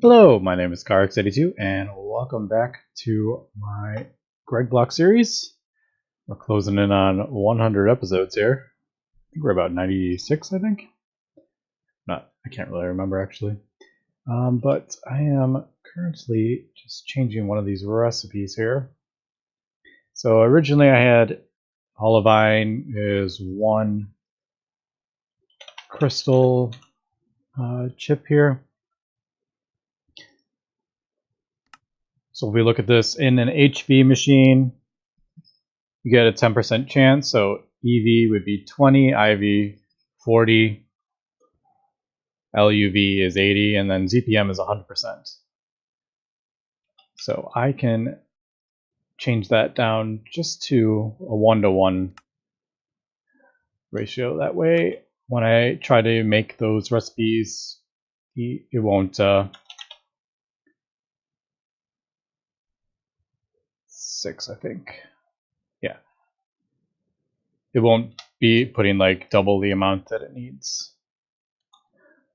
Hello, my name is GregTech and welcome back to my GregBlock series. We're closing in on 100 episodes here. I think we're about 96, I think. I can't really remember actually. But I am currently just changing one of these recipes here. So originally I had olivine is one crystal chip here. So if we look at this in an HV machine, you get a 10% chance. So EV would be 20, IV 40, LUV is 80, and then ZPM is 100%. So I can change that down just to a 1-to-1 ratio. That way, when I try to make those recipes, it won't 6, I think. Yeah. It won't be putting like double the amount that it needs.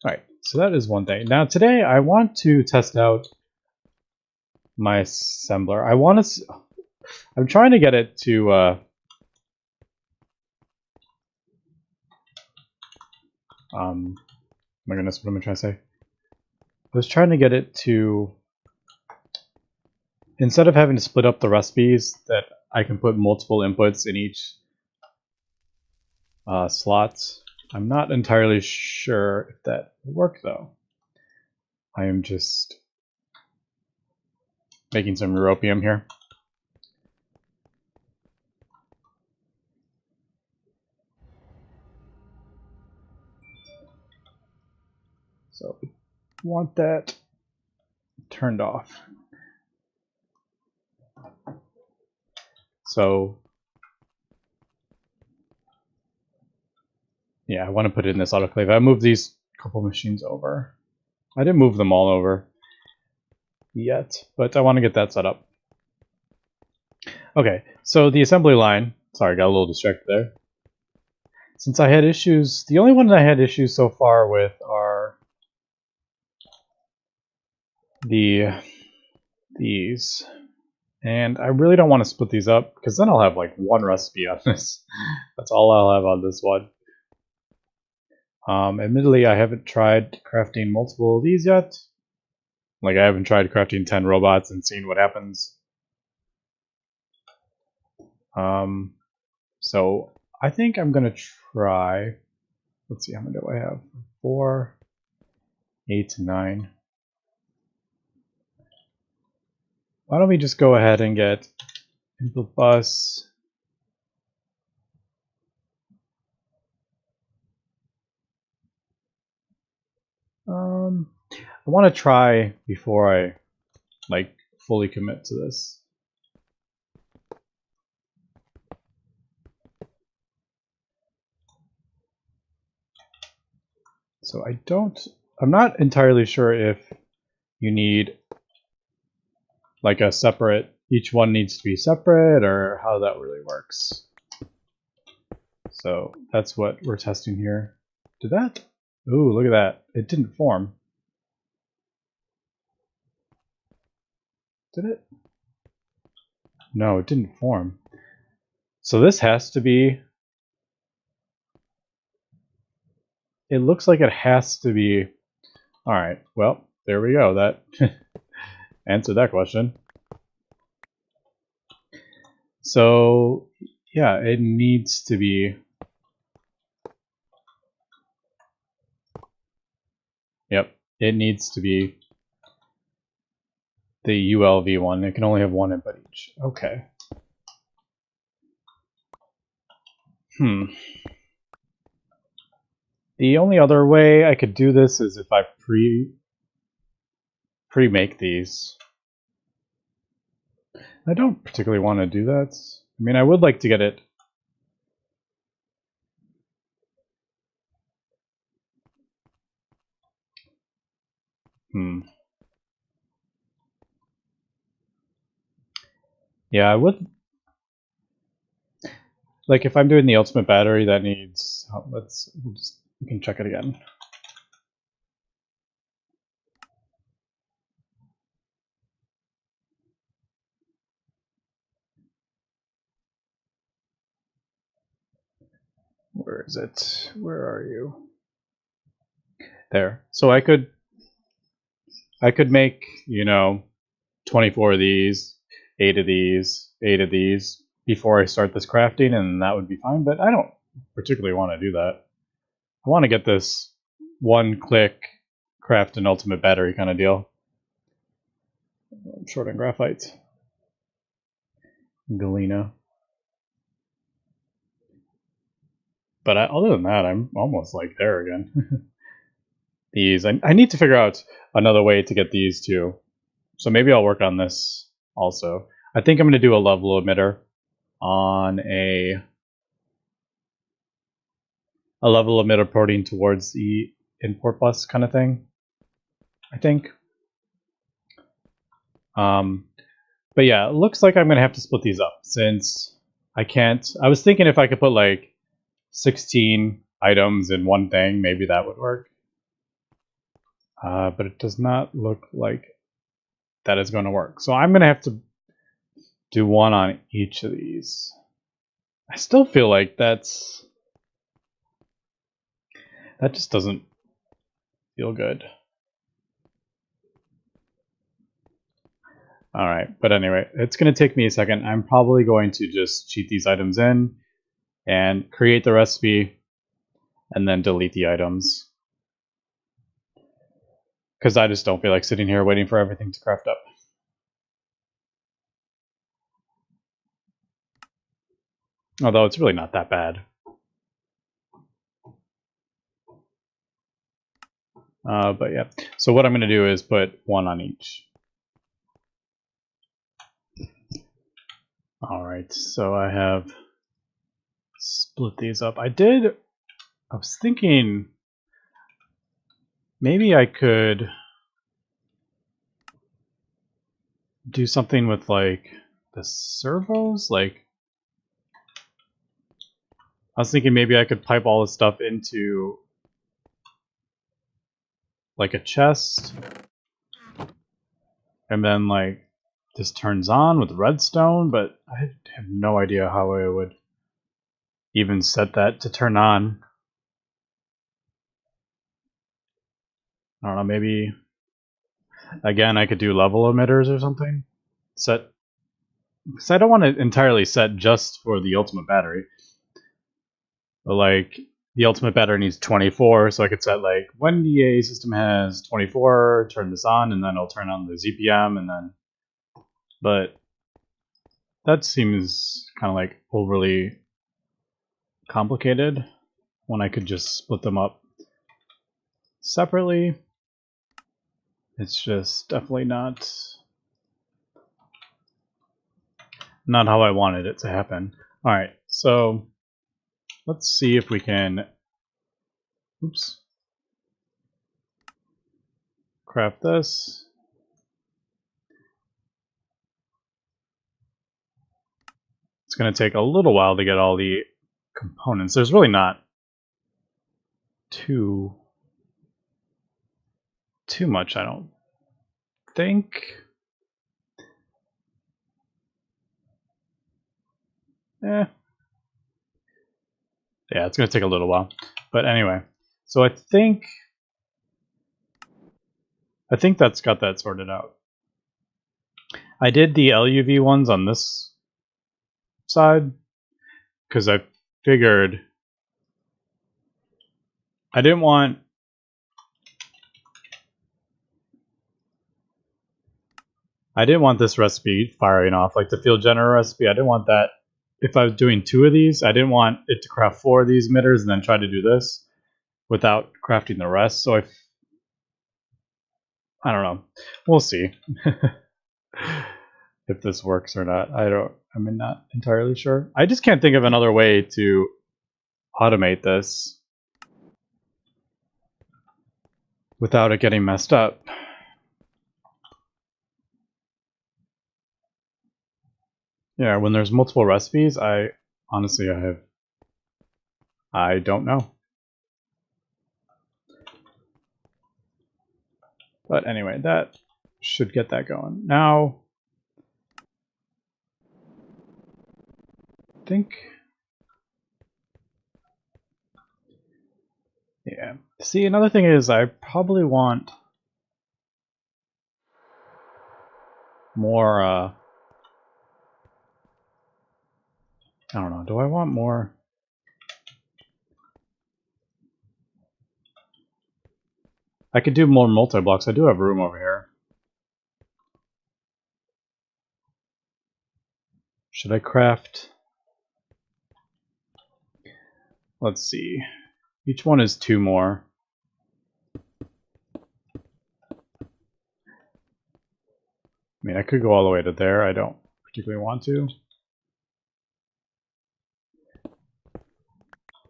Alright, so that is one thing. Now today I want to test out my assembler. I'm trying to get it to my goodness, what am I trying to say? I was trying to get it to, instead of having to split up the recipes, that I can put multiple inputs in each slot. I'm not entirely sure if that will work though. I am just making some europium here. So I want that turned off. So yeah, I want to put it in this autoclave. I moved these couple machines over. I didn't move them all over yet, but I want to get that set up. Okay, so the assembly line, sorry, got a little distracted there. Since I had issues, the only one that I had issues so far with are these. And I really don't want to split these up, because then I'll have like one recipe on this. That's all I'll have on this one. Admittedly, I haven't tried crafting multiple of these yet. Like, I haven't tried crafting 10 robots and seeing what happens. So I think I'm gonna try, let's see, how many do I have? 4, 8, 9. Why don't we just go ahead and get input bus. I want to try before I like fully commit to this. So I'm not entirely sure if you need like a separate, each one needs to be separate, or how that really works. So that's what we're testing here. Did that? Ooh, look at that. It didn't form. Did it? No, it didn't form. So this has to be, it looks like it has to be, alright, well, there we go. That answered that question. So, yeah, it needs to be, yep, it needs to be the ULV one. It can only have one input each. Okay. The only other way I could do this is if I pre-make these. I don't particularly want to do that. I mean, I would like to get it. Yeah, I would. Like, if I'm doing the ultimate battery, that needs. We can check it again. Where is it? Where are you? There. So I could make, 24 of these, 8 of these, 8 of these before I start this crafting, and that would be fine, but I don't particularly want to do that. I want to get this one-click craft an ultimate battery kind of deal. I'm short on graphite. Galena. But other than that, I'm almost like there again. These, I need to figure out another way to get these too. So maybe I'll work on this also. I think I'm going to do a level emitter on a level emitter porting towards the import bus kind of thing, I think. But yeah, it looks like I'm going to have to split these up since I can't. I was thinking if I could put like 16 items in one thing, maybe that would work. But it does not look like that is going to work. So I'm going to have to do one on each of these. I still feel like that just doesn't feel good. Alright, but anyway, it's going to take me a second. I'm probably going to just cheat these items in and create the recipe and then delete the items. Because I just don't feel like sitting here waiting for everything to craft up. Although it's really not that bad. But yeah, so what I'm going to do is put one on each. Alright, so I have split these up. I was thinking maybe I could do something with like the servos. Like, I was thinking maybe I could pipe all this stuff into like a chest, and then like this turns on with redstone, but I have no idea how I would even set that to turn on. I don't know, maybe again I could do level emitters or something. Set, because I don't want to entirely set just for the ultimate battery. But like the ultimate battery needs 24, so I could set like when the EA system has 24, turn this on, and then it'll turn on the ZPM, and then. But that seems kind of like overly complicated when I could just split them up separately. It's just definitely not how I wanted it to happen. All right, so let's see if we can, craft this. It's going to take a little while to get all the components. There's really not too much, I don't think. Yeah, it's going to take a little while. But anyway, so I think that's got that sorted out. I did the LUV ones on this side because I figured I didn't want this recipe firing off, like the field generator recipe. I didn't want that. If I was doing 2 of these, I didn't want it to craft 4 of these emitters and then try to do this without crafting the rest. So I don't know. We'll see if this works or not. I'm not entirely sure. I just can't think of another way to automate this without it getting messed up. Yeah, when there's multiple recipes, I don't know. But anyway, that should get that going. Now, I think Yeah. See, another thing is I probably want more, I don't know, do I want more? I could do more multi-blocks. I do have room over here. Should I craft? Let's see. Each one is 2 more. I mean, I could go all the way to there. I don't particularly want to.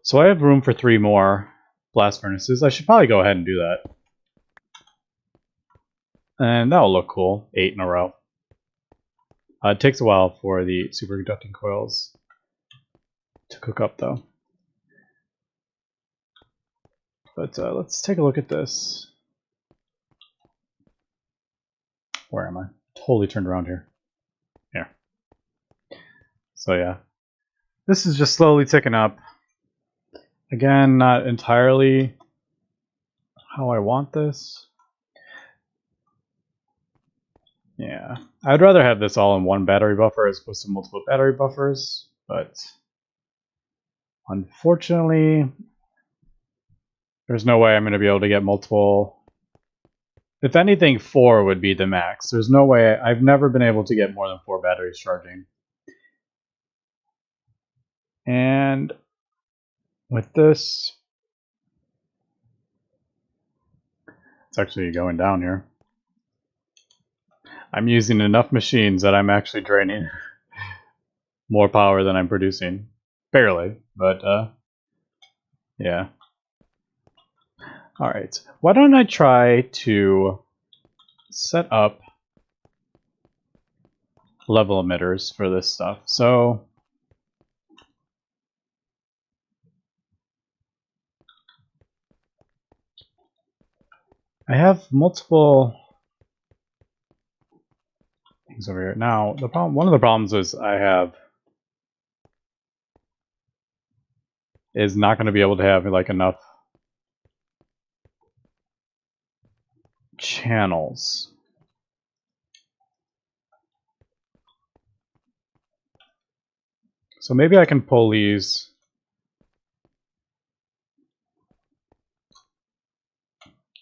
So I have room for 3 more blast furnaces. I should probably go ahead and do that. And that'll look cool. 8 in a row. It takes a while for the superconducting coils to cook up, though. But let's take a look at this. Where am I? Totally turned around here. Here. So yeah. This is just slowly ticking up. Again, not entirely how I want this. Yeah. I'd rather have this all in one battery buffer as opposed to multiple battery buffers, but unfortunately, there's no way I'm going to be able to get multiple. If anything, 4 would be the max. There's no way. I've never been able to get more than 4 batteries charging. And with this, it's actually going down here. I'm using enough machines that I'm actually draining more power than I'm producing. Barely, but yeah. Alright, why don't I try to set up level emitters for this stuff. So I have multiple things over here. Now, one of the problems is is not going to be able to have like enough channels. So maybe I can pull these.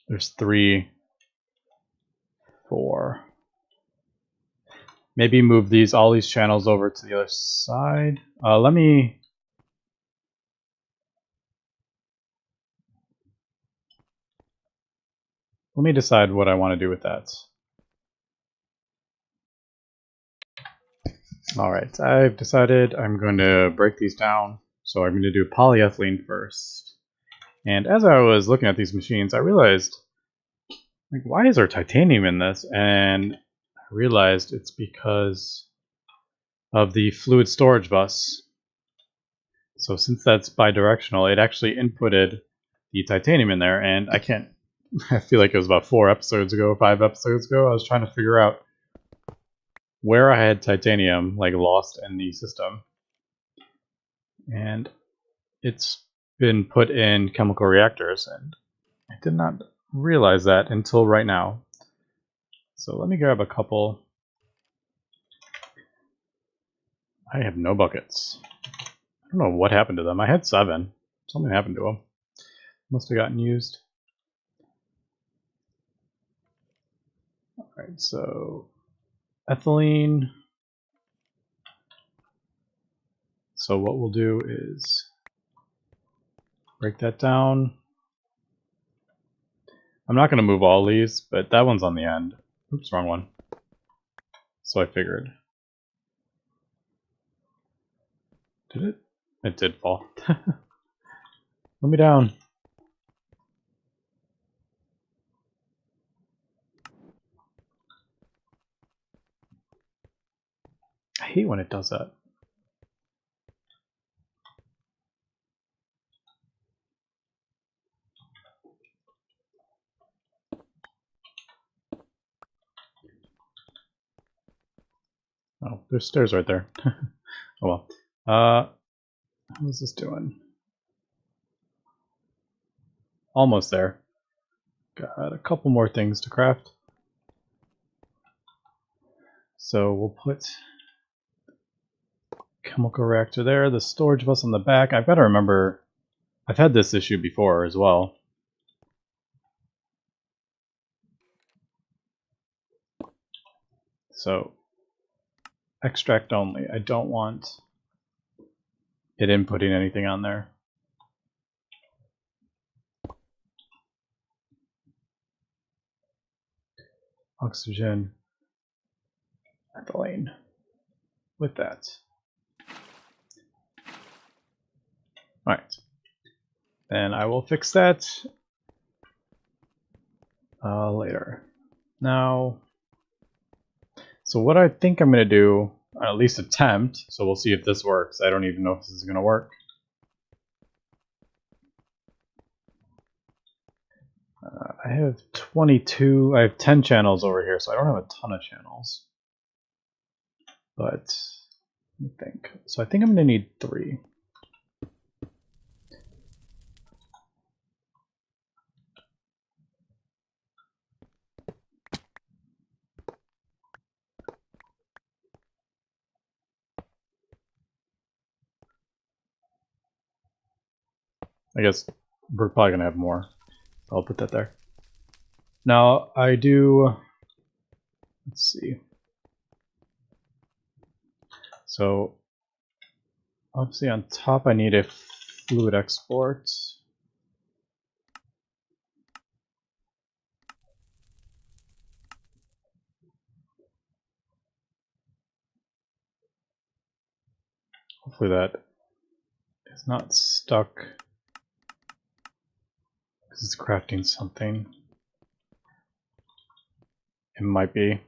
There's 3, 4. Maybe move all these channels over to the other side. Let me decide what I want to do with that. Alright, I've decided I'm going to break these down. So I'm going to do polyethylene first. And as I was looking at these machines, I realized, like, why is there titanium in this? And I realized it's because of the fluid storage bus. So since that's bidirectional, it actually inputted the titanium in there, and I can't, I feel like it was about 4 episodes ago, 5 episodes ago, I was trying to figure out where I had titanium like lost in the system. And it's been put in chemical reactors, and I did not realize that until right now. So let me grab a couple. I have no buckets. I don't know what happened to them. I had 7. Something happened to them. Must have gotten used. Alright, so ethylene. So what we'll do is break that down. I'm not going to move all these, but that one's on the end. Oops, wrong one. So I figured. Did it? It did fall. Let me down. I hate when it does that. Oh, there's stairs right there. Oh well. How is this doing? almost there. Got a couple more things to craft. So we'll put chemical reactor there, the storage bus on the back. I've got to remember, I've had this issue before as well. So extract only. I don't want it inputting anything on there. Oxygen, ethylene with that. Alright. And I will fix that later. Now, so what I think I'm going to do, or at least attempt, so we'll see if this works. I don't even know if this is going to work. I have 22, I have 10 channels over here, so I don't have a ton of channels. But, let me think. So I think I'm going to need 3. I guess we're probably going to have more. So I'll put that there. Now, I do, let's see. So, obviously on top I need a fluid export. Hopefully that is not stuck because it's crafting something. It might be.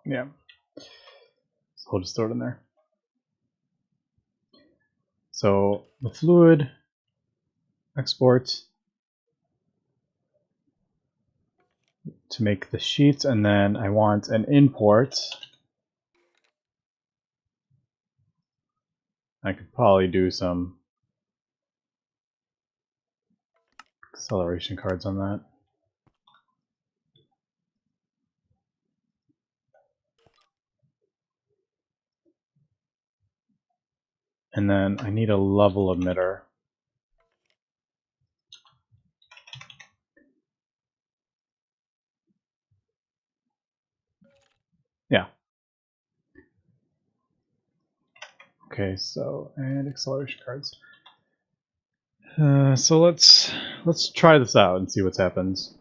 Yeah. So I'll just throw it in there. So the fluid export to make the sheets, and then I want an import. I could probably do some acceleration cards on that. And then I need a level emitter. Yeah. Okay, so, and acceleration cards. So let's try this out and see what happens.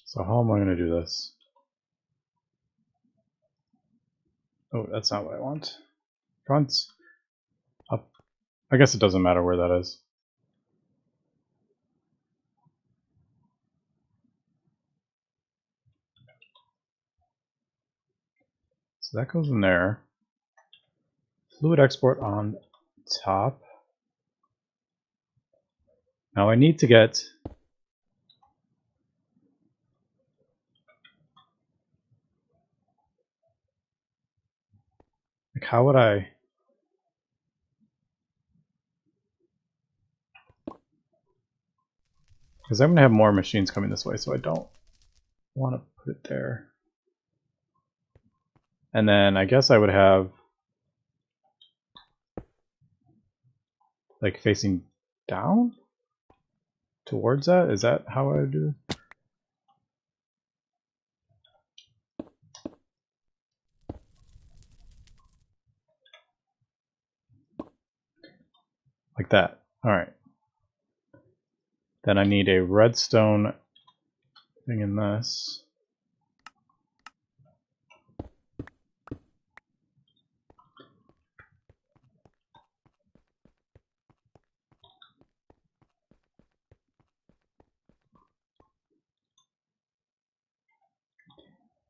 So how am I going to do this? Oh, that's not what I want. Fronts. Up. I guess it doesn't matter where that is. So that goes in there. Fluid export on top. Now I need to get like, how would I? Because I'm going to have more machines coming this way, so I don't want to put it there. And then I guess I would have like facing down towards that. Is that how I would do it? Like that. All right. Then I need a redstone thing in this.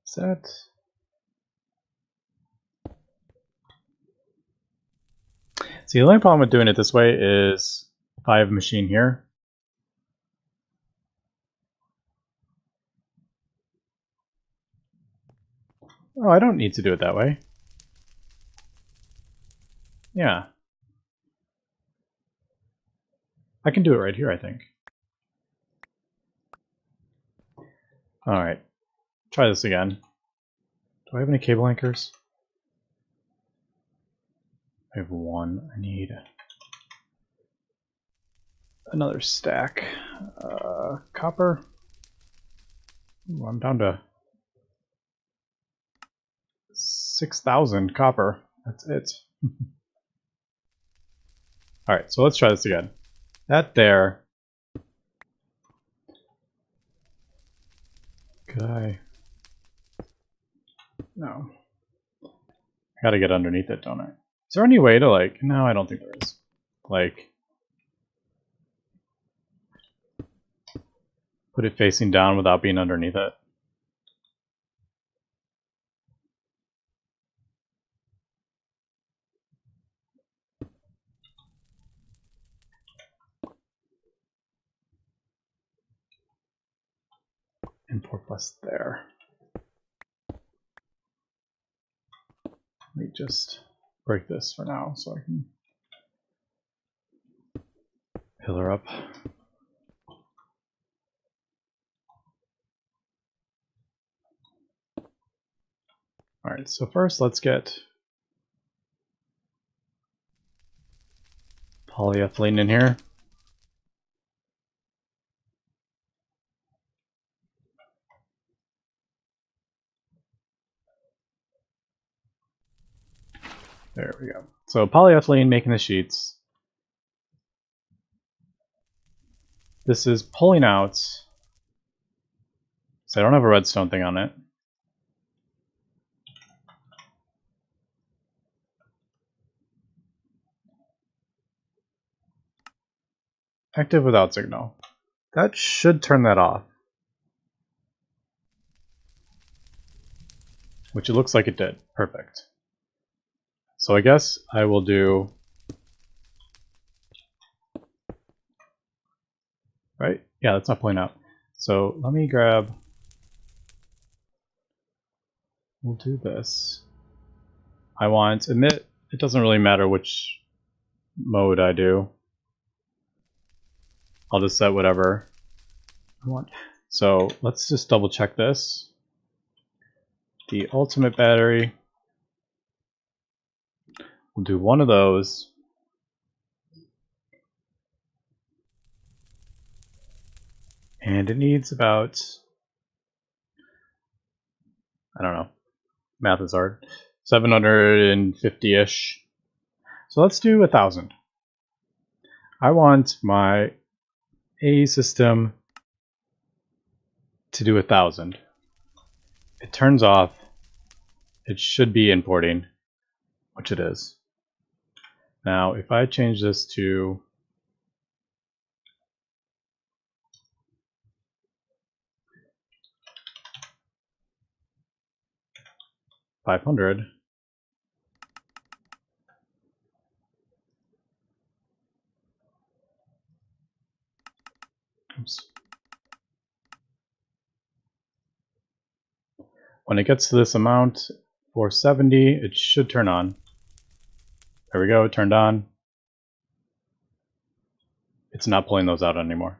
Is that? See, the only problem with doing it this way is if I have a machine here, oh, I don't need to do it that way. Yeah. I can do it right here, I think. Alright. Try this again. Do I have any cable anchors? I have one. I need another stack. Copper. Ooh, I'm down to 6,000 copper. That's it. Alright, so let's try this again. That there. Could I? No. I gotta get underneath it, don't I? Is there any way to, like, no, I don't think there is. Like, put it facing down without being underneath it. Import bus there. Let me just break this for now so I can pillar up. Alright, so first let's get polyethylene in here. There we go. So polyethylene making the sheets. This is pulling out. So I don't have a redstone thing on it. Active without signal. That should turn that off. Which it looks like it did. Perfect. So I guess I will do... Right? Yeah, that's not pulling out. So let me grab... We'll do this. I want emit. It doesn't really matter which mode I do. I'll just set whatever I want. So let's just double check this. The ultimate battery. We'll do one of those. And it needs about, I don't know, math is hard, 750-ish. So let's do 1,000. I want my A system to do 1,000. It turns off. It should be importing, which it is. Now, if I change this to 500, oops. When it gets to this amount, 470, it should turn on. There we go, it turned on. It's not pulling those out anymore.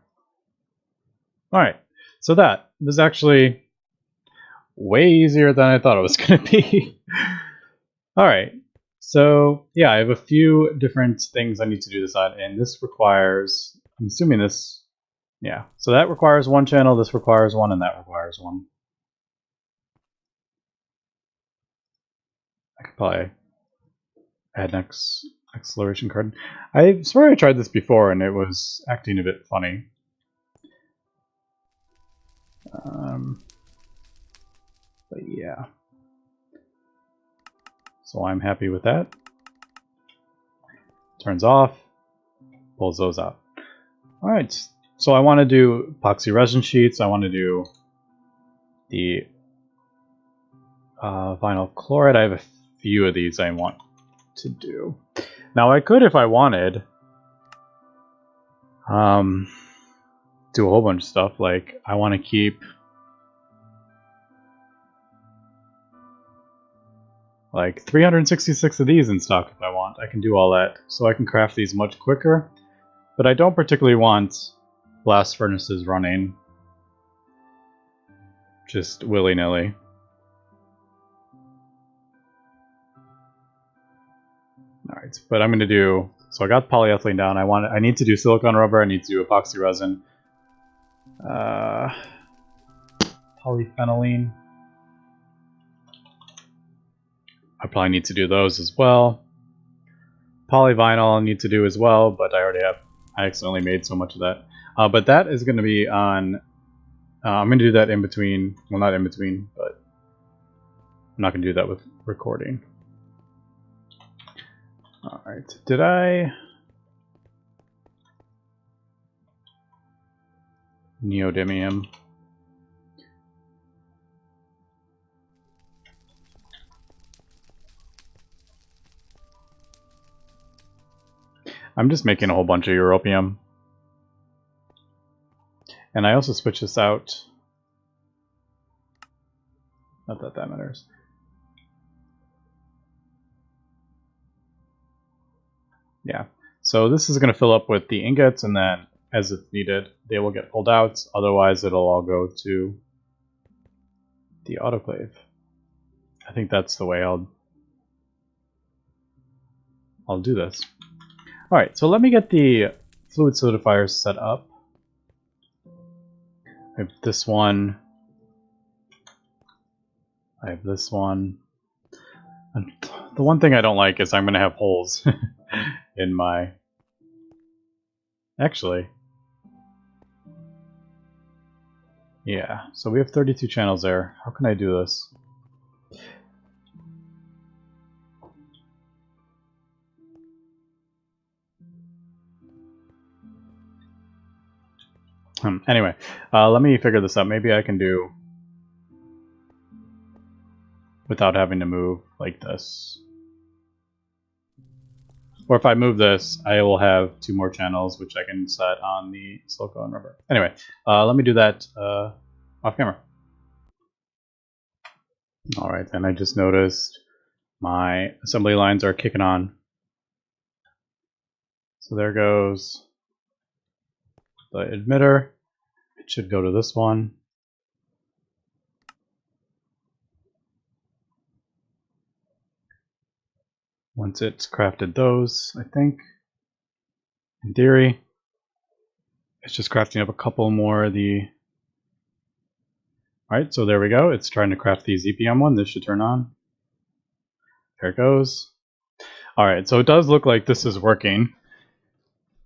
Alright, so that was actually way easier than I thought it was going to be. Alright, so yeah, I have a few different things I need to do this on, and this requires, I'm assuming this, yeah, so that requires one channel, this requires one, and that requires one. I could probably add an acceleration card. I swear I tried this before and it was acting a bit funny. But yeah. So I'm happy with that. Turns off, pulls those out. Alright, so I want to do epoxy resin sheets, I want to do the vinyl chloride. I have a few of these I want to do. Now I could, if I wanted, do a whole bunch of stuff. Like I want to keep like 366 of these in stock if I want. I can do all that, so I can craft these much quicker. But I don't particularly want blast furnaces running just willy-nilly. Alright, but I'm gonna do, so I got polyethylene down. I need to do silicone rubber, I need to do epoxy resin. Polyphenylene. I probably need to do those as well. Polyvinyl I need to do as well, but I accidentally made so much of that. But that is going to be on, I'm going to do that in between, well not in between, but I'm not going to do that with recording. Alright, did I... Neodymium. I'm just making a whole bunch of europium. And I also switch this out. Not that that matters. Yeah, so this is going to fill up with the ingots, and then as it's needed, they will get pulled out. Otherwise, it'll all go to the autoclave. I think that's the way I'll do this. All right, so let me get the fluid solidifiers set up. I have this one. I have this one. And the one thing I don't like is I'm going to have holes in my... Actually. Yeah, so we have 32 channels there. How can I do this? Anyway, let me figure this out. Maybe I can do without having to move like this. Or if I move this, I will have 2 more channels, which I can set on the silicone rubber. Anyway, let me do that off camera. Alright, then I just noticed my assembly lines are kicking on. So there goes the emitter. It should go to this one. Once it's crafted those, I think, in theory, it's just crafting up a couple more of the... Alright, so there we go. It's trying to craft the ZPM one. This should turn on. There it goes. Alright, so it does look like this is working.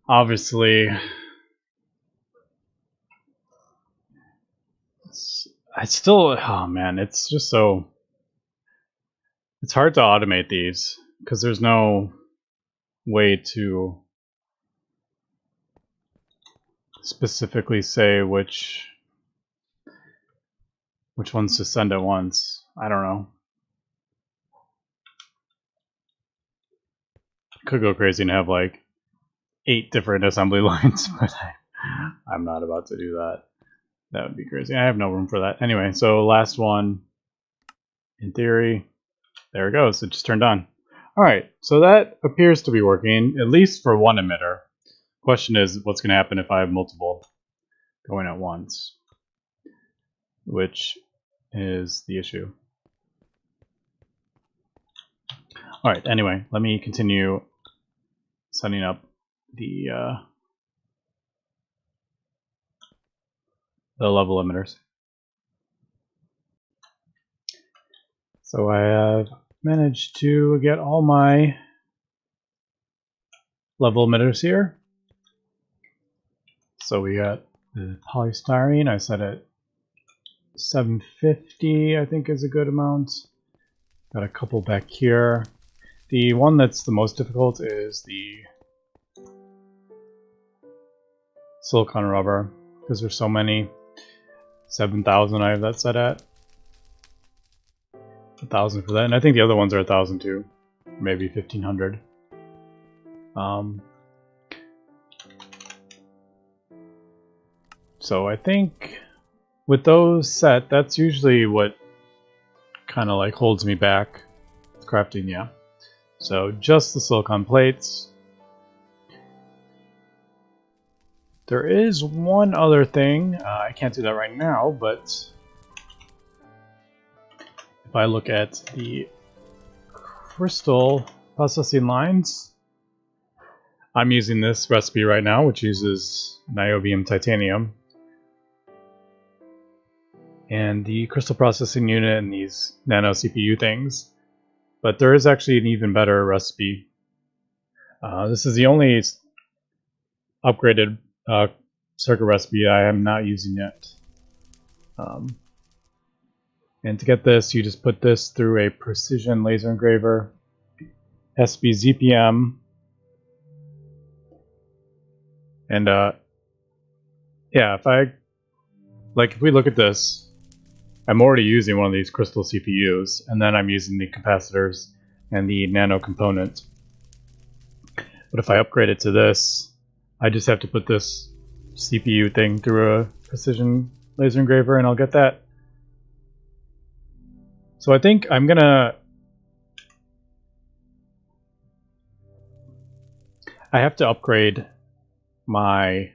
Obviously, I still, oh man, it's just so... It's hard to automate these, because there's no way to specifically say which ones to send at once. I don't know. Could go crazy and have like 8 different assembly lines, but I'm not about to do that. That would be crazy. I have no room for that. Anyway, so last one, in theory, there it goes. It just turned on. Alright, so that appears to be working, at least for one emitter. Question is, what's going to happen if I have multiple going at once? Which is the issue. Alright, anyway, let me continue setting up the level emitters. So I have managed to get all my level emitters here. So we got the polystyrene, I set it 750, I think is a good amount. Got a couple back here. The one that's the most difficult is the silicone rubber, because there's so many. 7,000 I have that set at. 1,000 for that, and I think the other ones are 1,000 too. Maybe 1,500. So I think with those set, that's usually what kind of like holds me back crafting, yeah. So just the silicon plates. There is one other thing. I can't do that right now, but if I look at the crystal processing lines, I'm using this recipe right now, which uses niobium titanium. And the crystal processing unit and these nano CPU things. But there is actually an even better recipe. This is the only upgraded circuit recipe I am not using yet. And to get this, you just put this through a precision laser engraver, SBZPM, and yeah, if we look at this, I'm already using one of these crystal CPUs, and then I'm using the capacitors and the nano component. But if I upgrade it to this, I just have to put this CPU thing through a precision laser engraver and I'll get that. So I think I'm gonna... I have to upgrade my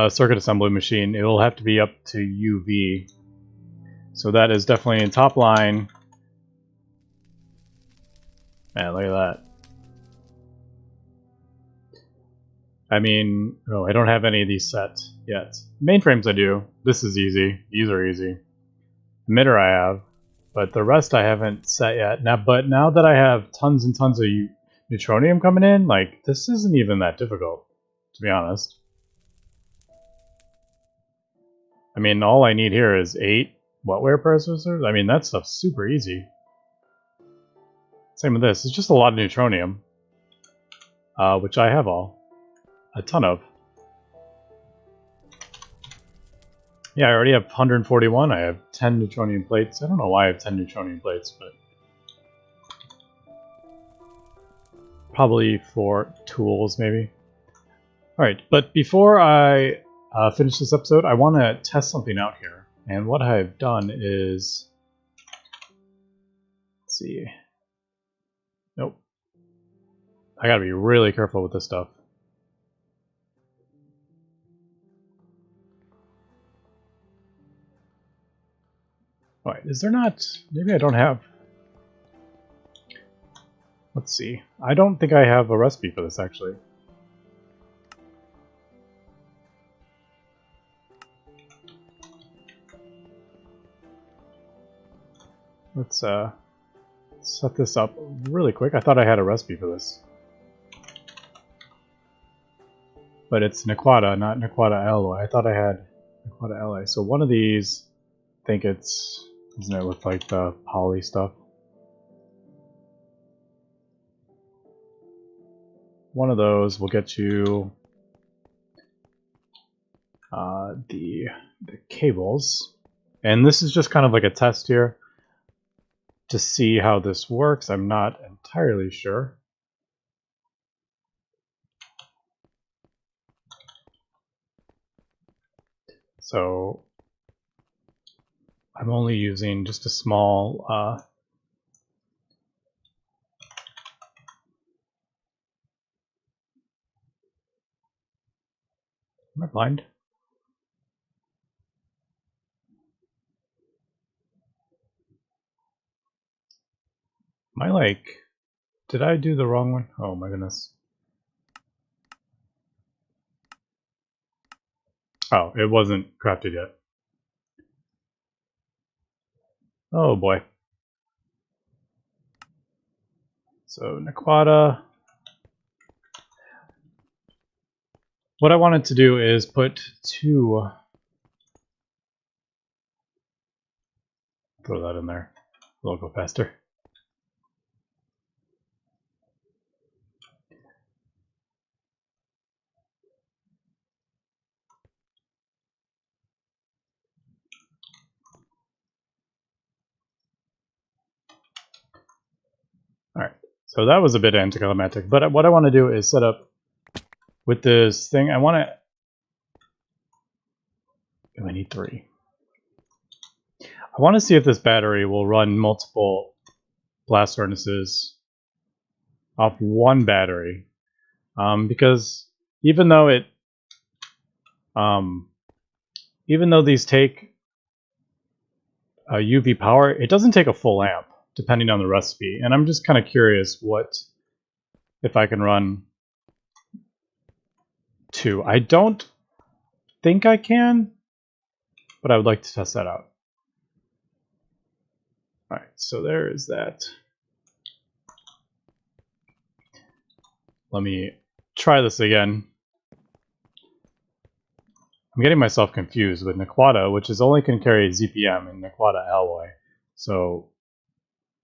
circuit assembly machine. It will have to be up to UV. So that is definitely in top line. Man, look at that. I mean, oh, I don't have any of these set yet. Mainframes I do. This is easy. These are easy. Emitter I have, but the rest I haven't set yet. But now that I have tons and tons of neutronium coming in, like, this isn't even that difficult, to be honest. I mean, all I need here is 8 wetware processors. I mean, that stuff's super easy. Same with this. It's just a lot of neutronium, which I have a ton of. Yeah, I already have 141. I have 10 neutronium plates. I don't know why I have 10 neutronium plates, but probably for tools, maybe. Alright, but before I finish this episode, I want to test something out here. And what I've done is... Let's see. Nope. I gotta be really careful with this stuff. Alright, is there not... Maybe I don't have... Let's see. I don't think I have a recipe for this, actually. Let's set this up really quick. I thought I had a recipe for this. But it's Nequata, not Nequata alloy. I thought I had Nequata alloy. So one of these, I think it's... Doesn't it look like the poly stuff? One of those will get you the cables. And this is just kind of like a test here to see how this works. I'm not entirely sure. So I'm only using just a small am I blind? Am I like... Did I do the wrong one? Oh my goodness. Oh, it wasn't crafted yet. Oh boy. So Nequata. What I wanted to do is put 2... Throw that in there. It'll go faster. So that was a bit anticlimactic, but what I want to do is set up with this thing. I want to... Oh, I need 3. I want to see if this battery will run multiple blast furnaces off one battery, because even though these take UV power, it doesn't take a full amp depending on the recipe, and I'm just kind of curious if I can run 2. I don't think I can, but I would like to test that out. Alright, so there is that. Let me try this again. I'm getting myself confused with Nequata, which is only can carry ZPM and Nequata alloy. So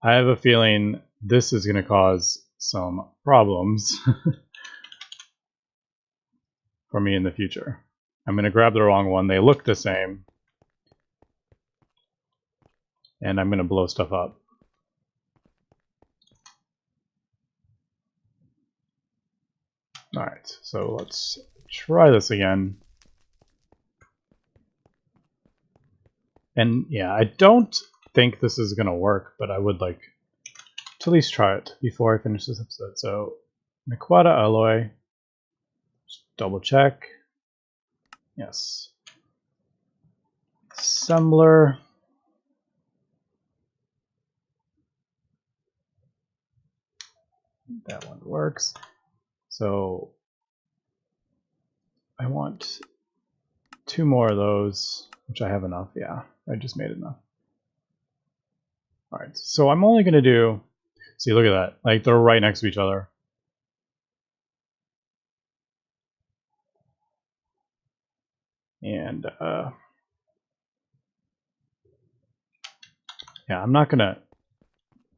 I have a feeling this is going to cause some problems for me in the future. I'm going to grab the wrong one. They look the same. And I'm going to blow stuff up. Alright, so let's try this again. And yeah, I don't think this is going to work, but I would like to at least try it before I finish this episode. So, Nequata alloy, just double check. Yes. Assembler. That one works. So I want 2 more of those, which I have enough. Yeah, I just made enough. All right, so I'm only going to do, see, look at that. Like, they're right next to each other. And yeah, I'm not going to,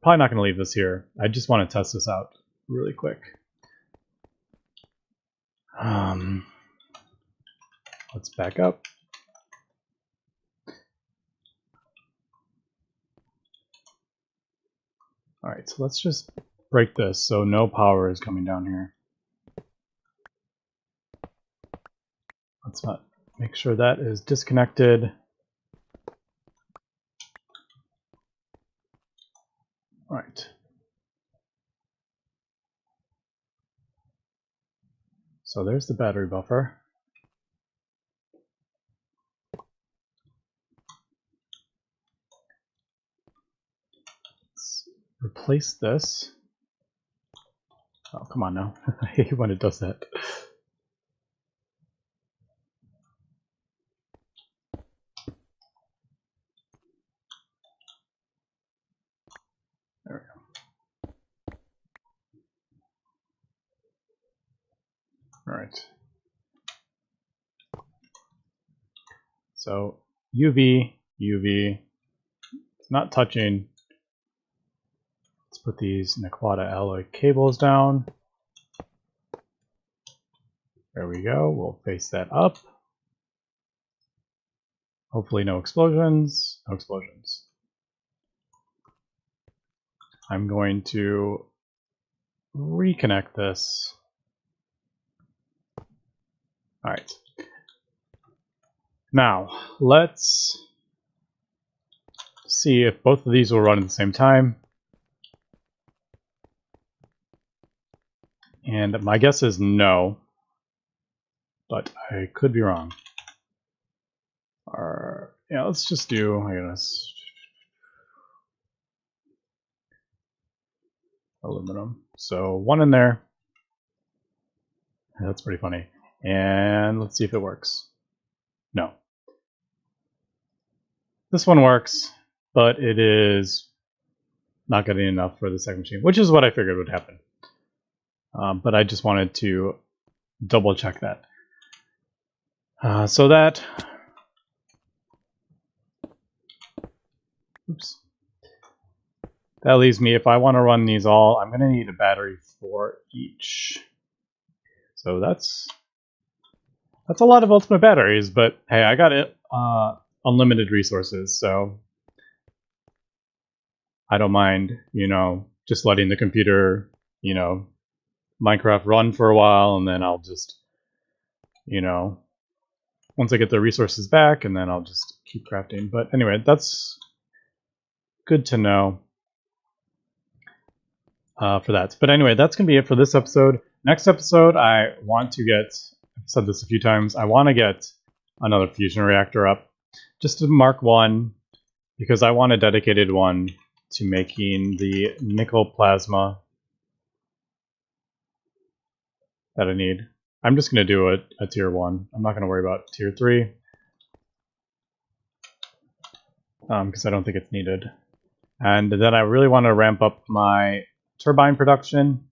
probably not going to leave this here. I just want to test this out really quick. Let's back up. All right, so let's just break this so no power is coming down here. Let's not make sure that is disconnected. All right. So there's the battery buffer. Let's replace this. Oh, come on now. I hate when it does that. There we go. All right. So UV, UV, it's not touching. Let's put these Nequata alloy cables down. There we go. We'll face that up. Hopefully no explosions. No explosions. I'm going to reconnect this. All right. Now, let's see if both of these will run at the same time. And my guess is no, but I could be wrong. Or, yeah, let's just do, I guess, aluminum. So 1 in there. That's pretty funny. And let's see if it works. No. This one works, but it is not getting enough for the second machine, which is what I figured would happen. But I just wanted to double check that. So that, oops, that leaves me, if I want to run these all, I'm going to need a battery for each. So that's a lot of ultimate batteries, but hey, I got it. Unlimited resources, so I don't mind, you know, just letting the computer you know, Minecraft run for a while, and then I'll just, once I get the resources back, and then I'll just keep crafting. But anyway, that's good to know for that. But anyway, that's going to be it for this episode. Next episode, I want to get, I've said this a few times, I want to get another fusion reactor up, just to Mark 1, because I want a dedicated one to making the nickel plasma that I need. I'm just going to do a tier 1. I'm not going to worry about tier 3, because I don't think it's needed. And then I really want to ramp up my turbine production.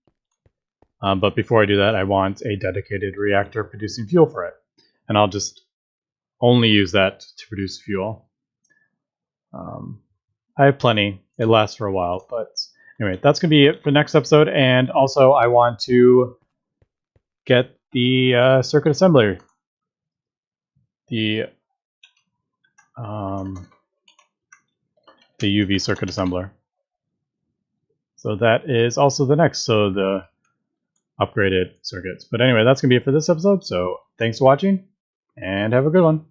But before I do that, I want a dedicated reactor producing fuel for it. And I'll just only use that to produce fuel. I have plenty. It lasts for a while. But anyway, that's going to be it for the next episode. And also, I want to get the circuit assembler. The UV circuit assembler. So that is also the next. So the upgraded circuits. But anyway, that's going to be it for this episode. So thanks for watching, and have a good one.